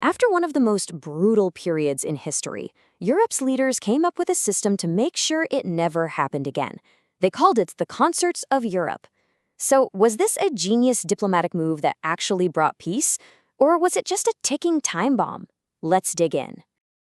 After one of the most brutal periods in history, Europe's leaders came up with a system to make sure it never happened again. They called it the Concerts of Europe. So, was this a genius diplomatic move that actually brought peace? Or was it just a ticking time bomb? Let's dig in.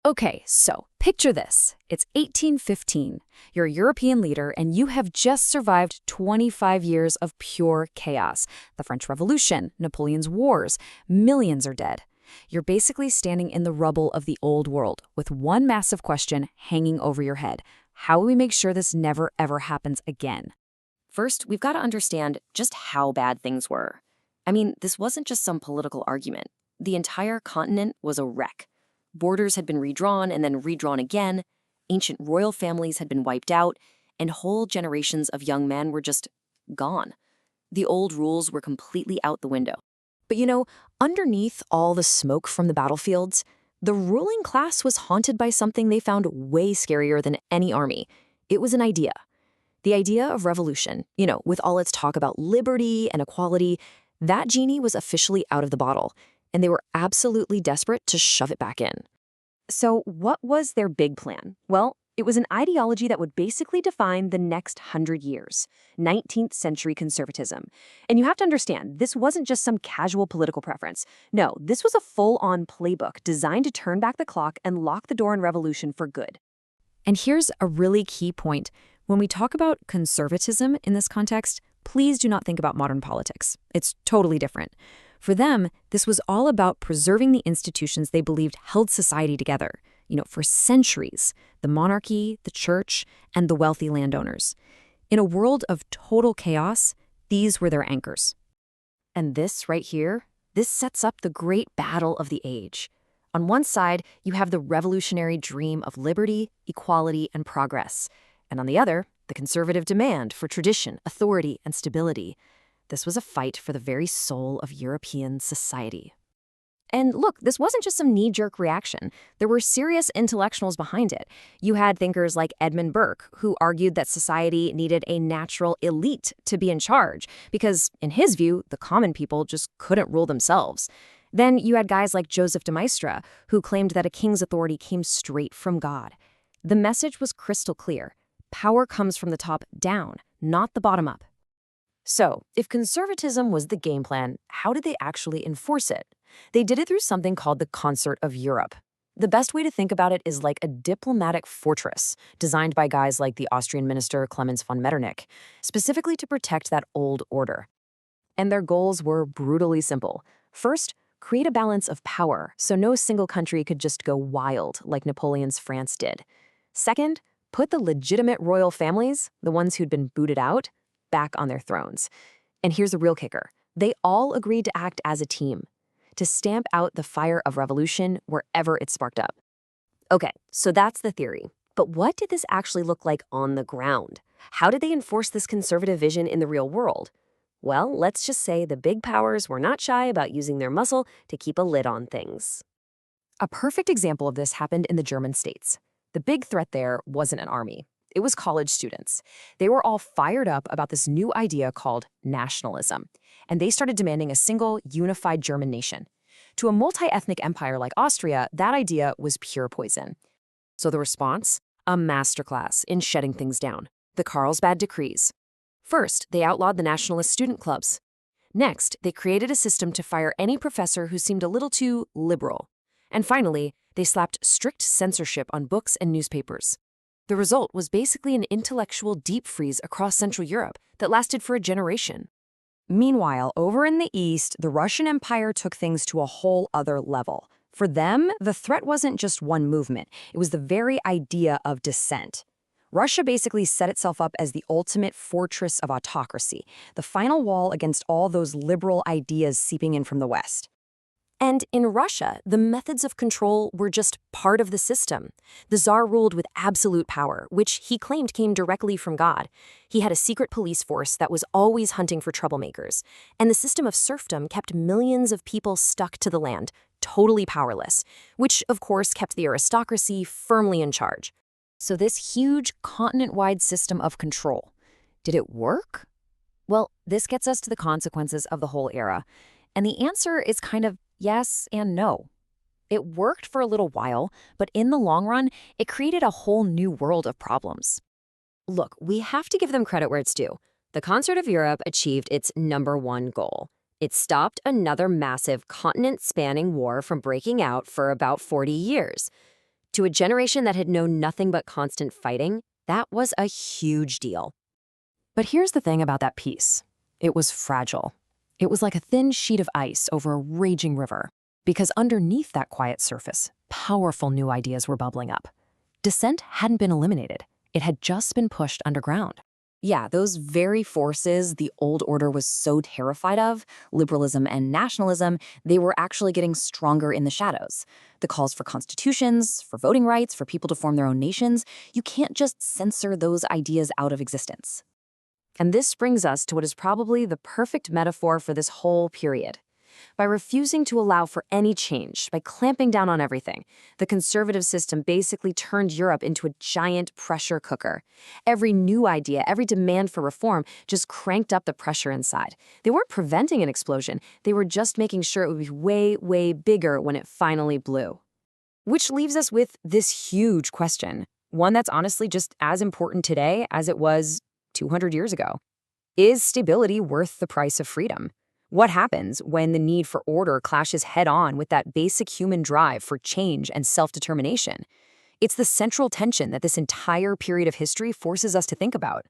Okay, so picture this. It's 1815. You're a European leader, and you have just survived 25 years of pure chaos. The French Revolution, Napoleon's wars, millions are dead. You're basically standing in the rubble of the old world with one massive question hanging over your head. How will we make sure this never, ever happens again? First, we've got to understand just how bad things were. I mean, this wasn't just some political argument. The entire continent was a wreck. Borders had been redrawn and then redrawn again, ancient royal families had been wiped out, and whole generations of young men were just gone. The old rules were completely out the window. But underneath all the smoke from the battlefields, the ruling class was haunted by something they found way scarier than any army. It was an idea. The idea of revolution, with all its talk about liberty and equality, that genie was officially out of the bottle, and they were absolutely desperate to shove it back in. So what was their big plan? Well, it was an ideology that would basically define the next 100 years, 19th century conservatism. And you have to understand, this wasn't just some casual political preference. No, this was a full-on playbook designed to turn back the clock and lock the door on revolution for good. And here's a really key point. When we talk about conservatism in this context, please do not think about modern politics. It's totally different. For them, this was all about preserving the institutions they believed held society together, for centuries, the monarchy, the church, and the wealthy landowners. In a world of total chaos, these were their anchors. And this right here, this sets up the great battle of the age. On one side, you have the revolutionary dream of liberty, equality, and progress. And on the other, the conservative demand for tradition, authority, and stability. This was a fight for the very soul of European society. And look, this wasn't just some knee-jerk reaction. There were serious intellectuals behind it. You had thinkers like Edmund Burke, who argued that society needed a natural elite to be in charge, because, in his view, the common people just couldn't rule themselves. Then you had guys like Joseph de Maistre, who claimed that a king's authority came straight from God. The message was crystal clear. Power comes from the top down, not the bottom up. So, if conservatism was the game plan, how did they actually enforce it? They did it through something called the Concert of Europe. The best way to think about it is like a diplomatic fortress designed by guys like the Austrian minister Clemens von Metternich, specifically to protect that old order. And their goals were brutally simple. First, create a balance of power so no single country could just go wild like Napoleon's France did. Second, put the legitimate royal families, the ones who'd been booted out, back on their thrones. And here's the real kicker. They all agreed to act as a team, to stamp out the fire of revolution wherever it sparked up. Okay, so that's the theory. But what did this actually look like on the ground? How did they enforce this conservative vision in the real world? Well, let's just say the big powers were not shy about using their muscle to keep a lid on things. A perfect example of this happened in the German states. The big threat there wasn't an army. It was college students. They were all fired up about this new idea called nationalism, and they started demanding a single, unified German nation. To a multi-ethnic empire like Austria, that idea was pure poison. So the response? A masterclass in shutting things down. The Carlsbad Decrees. First, they outlawed the nationalist student clubs. Next, they created a system to fire any professor who seemed a little too liberal. And finally, they slapped strict censorship on books and newspapers. The result was basically an intellectual deep freeze across Central Europe that lasted for a generation. Meanwhile, over in the East, the Russian Empire took things to a whole other level. For them, the threat wasn't just one movement. It was the very idea of dissent. Russia basically set itself up as the ultimate fortress of autocracy, the final wall against all those liberal ideas seeping in from the West. And in Russia, the methods of control were just part of the system. The Tsar ruled with absolute power, which he claimed came directly from God. He had a secret police force that was always hunting for troublemakers. And the system of serfdom kept millions of people stuck to the land, totally powerless, which, of course, kept the aristocracy firmly in charge. So this huge continent-wide system of control, did it work? Well, this gets us to the consequences of the whole era. And the answer is kind of yes and no. It worked for a little while, but in the long run, it created a whole new world of problems. Look, we have to give them credit where it's due. The conservative Europe achieved its number one goal. It stopped another massive continent-spanning war from breaking out for about 40 years. To a generation that had known nothing but constant fighting, that was a huge deal. But here's the thing about that peace. It was fragile. It was like a thin sheet of ice over a raging river. Because underneath that quiet surface, powerful new ideas were bubbling up. Dissent hadn't been eliminated. It had just been pushed underground. Yeah, those very forces the old order was so terrified of, liberalism and nationalism, they were actually getting stronger in the shadows. The calls for constitutions, for voting rights, for people to form their own nations, you can't just censor those ideas out of existence. And this brings us to what is probably the perfect metaphor for this whole period. By refusing to allow for any change, by clamping down on everything, the conservative system basically turned Europe into a giant pressure cooker. Every new idea, every demand for reform just cranked up the pressure inside. They weren't preventing an explosion, they were just making sure it would be way, way bigger when it finally blew. Which leaves us with this huge question, one that's honestly just as important today as it was 200 years ago. Is stability worth the price of freedom? What happens when the need for order clashes head-on with that basic human drive for change and self-determination? It's the central tension that this entire period of history forces us to think about.